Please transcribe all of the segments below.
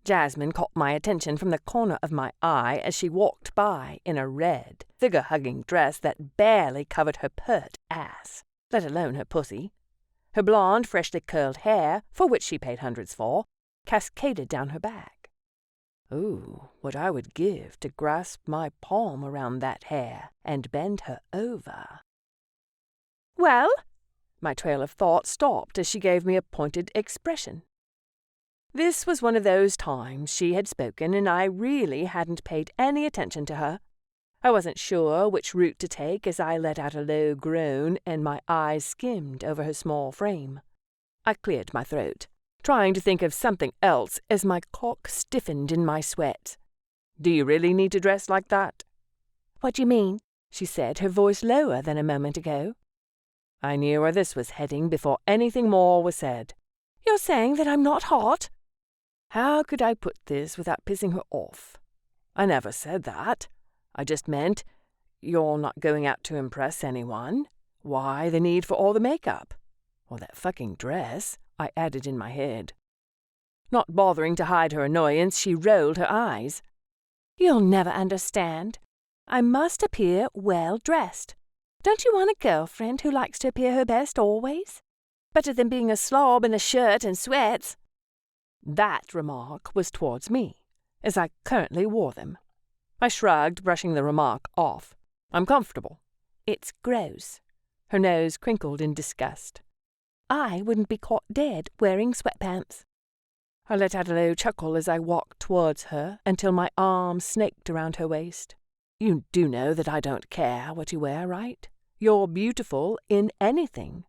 Jasmine caught my attention from the corner of my eye as she walked by in a red, figure-hugging dress that barely covered her pert ass, let alone her pussy. Her blonde, freshly curled hair, for which she paid hundreds for, cascaded down her back. Ooh, what I would give to grasp my palm around that hair and bend her over. "Well?" My trail of thought stopped as she gave me a pointed expression. This was one of those times she had spoken and I really hadn't paid any attention to her. I wasn't sure which route to take as I let out a low groan and my eyes skimmed over her small frame. I cleared my throat, trying to think of something else as my cock stiffened in my sweat. "Do you really need to dress like that?" "What do you mean?" she said, her voice lower than a moment ago. I knew where this was heading before anything more was said. "You're saying that I'm not hot?" How could I put this without pissing her off? I never said that. I just meant, you're not going out to impress anyone. Why the need for all the makeup? Or that fucking dress, I added in my head. Not bothering to hide her annoyance, she rolled her eyes. "You'll never understand. I must appear well-dressed. Don't you want a girlfriend who likes to appear her best always? Better than being a slob in a shirt and sweats." That remark was towards me, as I currently wore them. I shrugged, brushing the remark off. "I'm comfortable." "It's gross." Her nose crinkled in disgust. "I wouldn't be caught dead wearing sweatpants." I let out a low chuckle as I walked towards her until my arm snaked around her waist. "You do know that I don't care what you wear, right? You're beautiful in anything."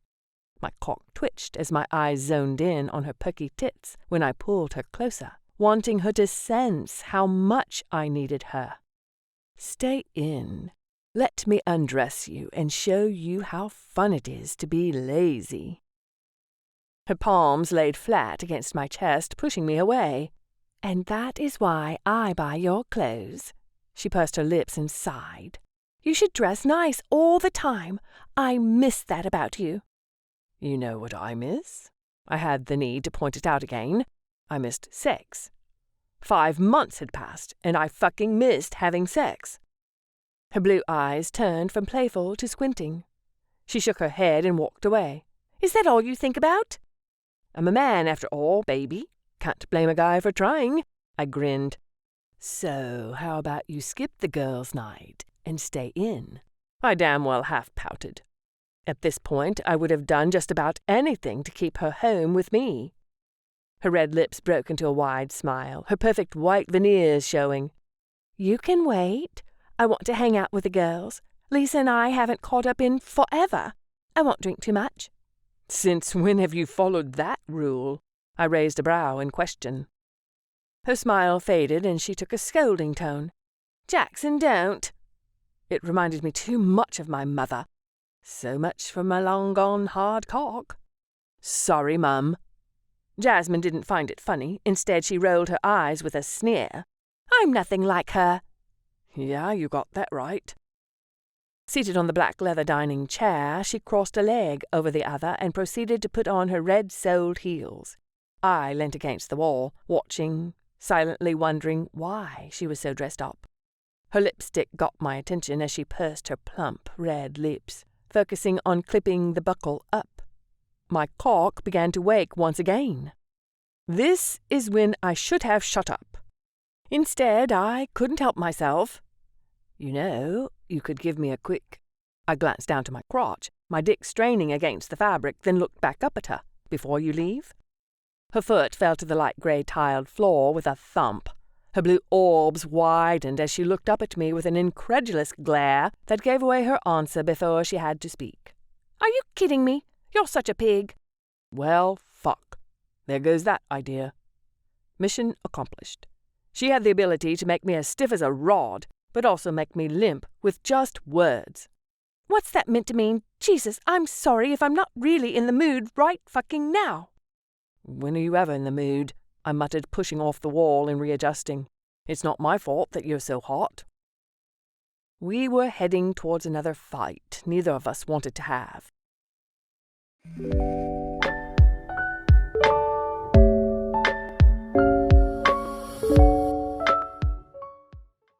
My cock twitched as my eyes zoned in on her perky tits when I pulled her closer, wanting her to sense how much I needed her. "Stay in. Let me undress you and show you how fun it is to be lazy." Her palms laid flat against my chest, pushing me away. "And that is why I buy your clothes." She pursed her lips and sighed. "You should dress nice all the time. I miss that about you." "You know what I miss?" I had the need to point it out again. I missed sex. 5 months had passed, and I fucking missed having sex. Her blue eyes turned from playful to squinting. She shook her head and walked away. "Is that all you think about?" "I'm a man, after all, baby. Can't blame a guy for trying." I grinned. "So, how about you skip the girls' night and stay in?" I damn well half pouted. At this point, I would have done just about anything to keep her home with me. Her red lips broke into a wide smile, her perfect white veneers showing. "You can wait. I want to hang out with the girls. Lisa and I haven't caught up in forever. I won't drink too much." "Since when have you followed that rule?" I raised a brow in question. Her smile faded and she took a scolding tone. "Jackson, don't." It reminded me too much of my mother. So much for my long-gone hard cock. "Sorry, Mum." Jasmine didn't find it funny. Instead, she rolled her eyes with a sneer. "I'm nothing like her." "Yeah, you got that right." Seated on the black leather dining chair, she crossed a leg over the other and proceeded to put on her red-soled heels. I leant against the wall, watching, silently wondering why she was so dressed up. Her lipstick got my attention as she pursed her plump red lips, focusing on clipping the buckle up. My cock began to wake once again. This is when I should have shut up. Instead, I couldn't help myself. "You know, you could give me a quick—" I glanced down to my crotch, my dick straining against the fabric, then looked back up at her. "Before you leave?" Her foot fell to the light grey tiled floor with a thump. Her blue orbs widened as she looked up at me with an incredulous glare that gave away her answer before she had to speak. "Are you kidding me? You're such a pig." Well, fuck. There goes that idea. Mission accomplished. She had the ability to make me as stiff as a rod, but also make me limp with just words. "What's that meant to mean? Jesus, I'm sorry if I'm not really in the mood right fucking now." "When are you ever in the mood?" I muttered, pushing off the wall and readjusting. "It's not my fault that you're so hot." We were heading towards another fight neither of us wanted to have.